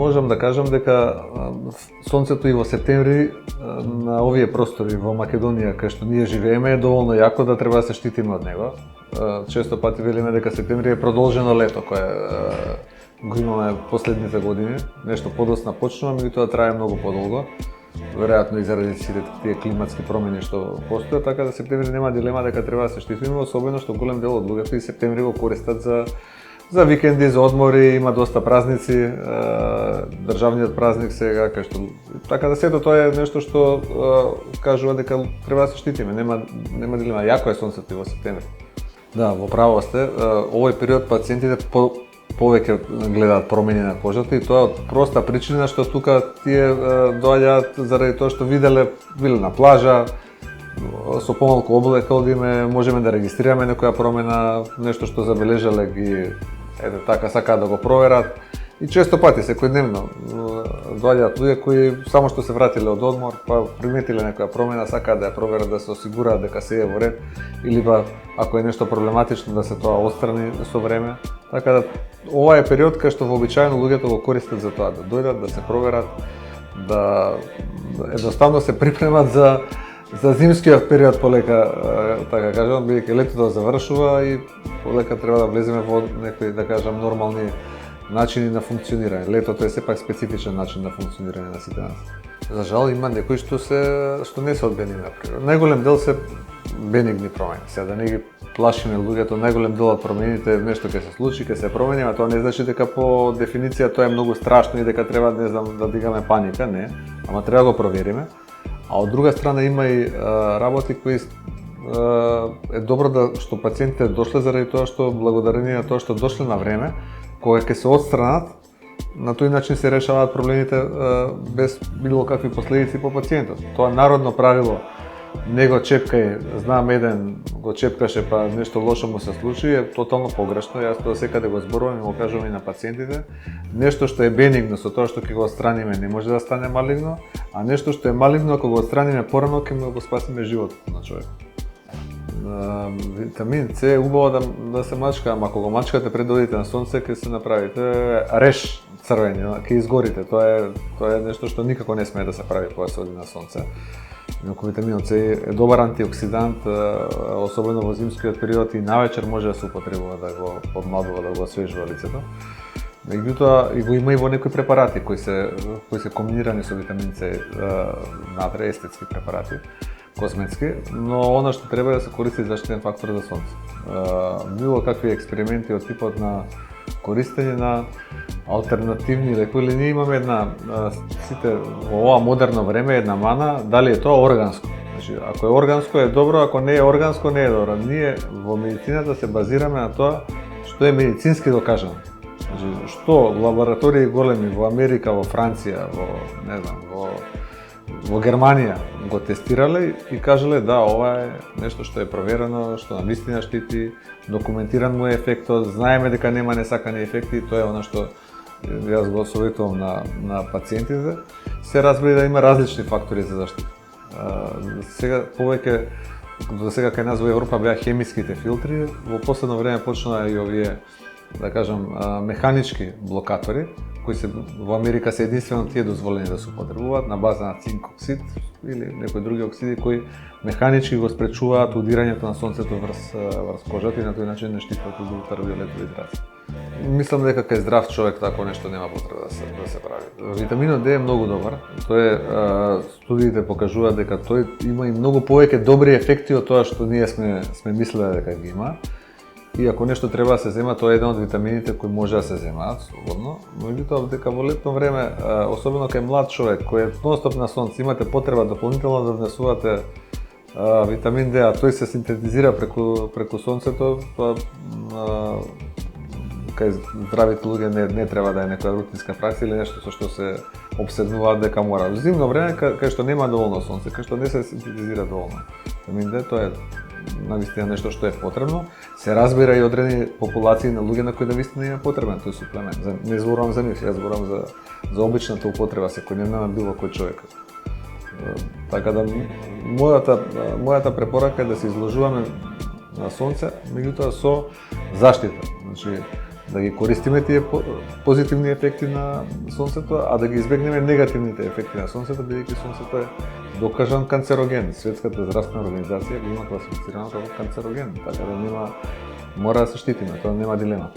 можам да кажам дека сонцето и во септември на овие простори во Македонија кај што ние живееме е доволно јако да треба да се штитиме од него. Често пати велиме дека септември е продолжено лето кое го имаме последните години. Нешто подоцна почнува, меѓутоа трае многу подолго. Веројатно и заради сите тие климатски промени што постојат, така да септември нема дилема дека треба да се штитиме, особено што голем дел од луѓето и септември го користат за викенди, за одмори, има доста празници, државниот празник сега, кај што така да сето тоа е нешто што кажува дека треба да се штитиме, нема дилема, јако е сонцето и во септември. Да, во право сте, овој период пациентите повеќе гледаат промени на кожата и тоа од проста причина што тука тие доаѓаат заради тоа што виделе на плажа, со помалку облека одиме, можеме да регистрираме некоја промена, нешто што забележале ги така сакаат да го проверат. И често пати секојдневно доаѓаат луѓе кои само што се вратиле од одмор, па приметиле некоја промена, сакаат да ја проверат, да се осигураат дека се е во ред или па ако е нешто проблематично да се тоа отстрани со време. Така да ова е период кај што вообичаено луѓето го користат за тоа, да дојдат, да се проверат, да едноставно се припремат за зимскиот период полека, така кажам, бидејќи летото завршува и полека треба да влеземе во некои, да кажам, нормални начини на функционирање. Летото е сепак специфичен начин на функционирање на сите нас. За жал има некои што не се од бенигна природа. Најголем дел се бенигни промени. Сега да не ги плашиме луѓето, најголем дел од промените нешто ќе се случи, ќе се промени, а тоа не значи дека по дефиниција тоа е многу страшно и дека треба да дигаме паника, не, ама треба да го провериме. А од друга страна има и работи кои е добро да што пациентите дошле заради тоа што благодарение на тоа што дошле на време, кога ќе се отстранат, на тој начин се решаваат проблемите без било какви последици по пациентот. Тоа народно правило, не го чепкај, знам еден го чепкаше па нешто лошо му се случи, е тотално погрешно. Јас тоа секаде го зборувам и го кажувам и на пациентите. Нешто што е бенигно со тоа што ќе го отстраниме не може да стане малигно, а нешто што е малигно ако го отстраниме порано ќе му го спасиме животот на човек. Витамин С е убаво да се мачка, ама ако го мачкате пред да одите на сонце, ќе се направите реш црвени, ќе изгорите. Тоа е нешто што никако не смее да се прави кога се оди на сонце. Инаку витаминот С е добар антиоксидант, особено во зимскиот период и навечер може да се употребува да го подмладува, да го освежува лицето. Меѓутоа и го има и во некои препарати кои се комбинирани со витамин С, натре естетски препарати, косметски, но она што треба е да се користи заштитен фактор за сонце. Било какви експерименти од типот на користење на алтернативни лекови, или ние имаме сите во ова модерно време една мана, дали е тоа органско. Значи, ако е органско е добро, ако не е органско не е добро. Ние во медицината се базираме на тоа што е медицински докажано. Значи, што лаборатории големи во Америка, во Франција, во Германија го тестирале и кажале да, ова е нешто што е проверено, што навистина штити, документиран му е ефектот, знаеме дека нема несакани ефекти, тоа е она што јас го советувам на пациентите. Се разбери да има различни фактори за заштита. Сега повеќе до сега кај нас во Европа беа хемиските филтри, во последно време почнаа и овие, да кажам, механички блокатори, кои во Америка се единствено тие дозволени да се употребуваат на база на цинк оксид или некои други оксиди кои механички го спречуваат удирањето на сонцето врз кожата и на тој начин не штитат од ултравиолетови зраци. Мислам дека кај здрав човек тако нешто нема потреба да се прави. Витаминот Д е многу добар. Студиите покажуваат дека тој има и многу повеќе добри ефекти од тоа што ние сме мислеле дека ги има. И ако нешто треба да се зема, тоа е еден од витамините кои може да се земаат слободно. Меѓутоа дека во летно време, особено кај млад човек кој е нонстоп на сонце, имате потреба дополнително да внесувате витамин Д, а тој се синтетизира преку сонцето, па кај здравите луѓе не треба да е некоја рутинска пракса или нешто со што се обседнуваат дека мора. Во зимно време кај што нема доволно сонце, кај што не се синтетизира доволно витамин Д, тоа е навистина нешто што е потребно. Се разбира и одредени популации на луѓе на кои навистина им е потребен тој суплемент. Не зборувам за нив, јас зборувам за обичната употреба секојдневна на било кој човек. Така да мојата препорака е да се изложуваме на сонце, меѓутоа со заштита. Значи да ги користиме тие позитивни ефекти на сонцето, а да ги избегнеме негативните ефекти на сонцето, бидејќи сонцето е докажан канцероген. Светската здравствена организација го има класифицирано како канцероген, така да мора да се штитиме, тоа нема дилема.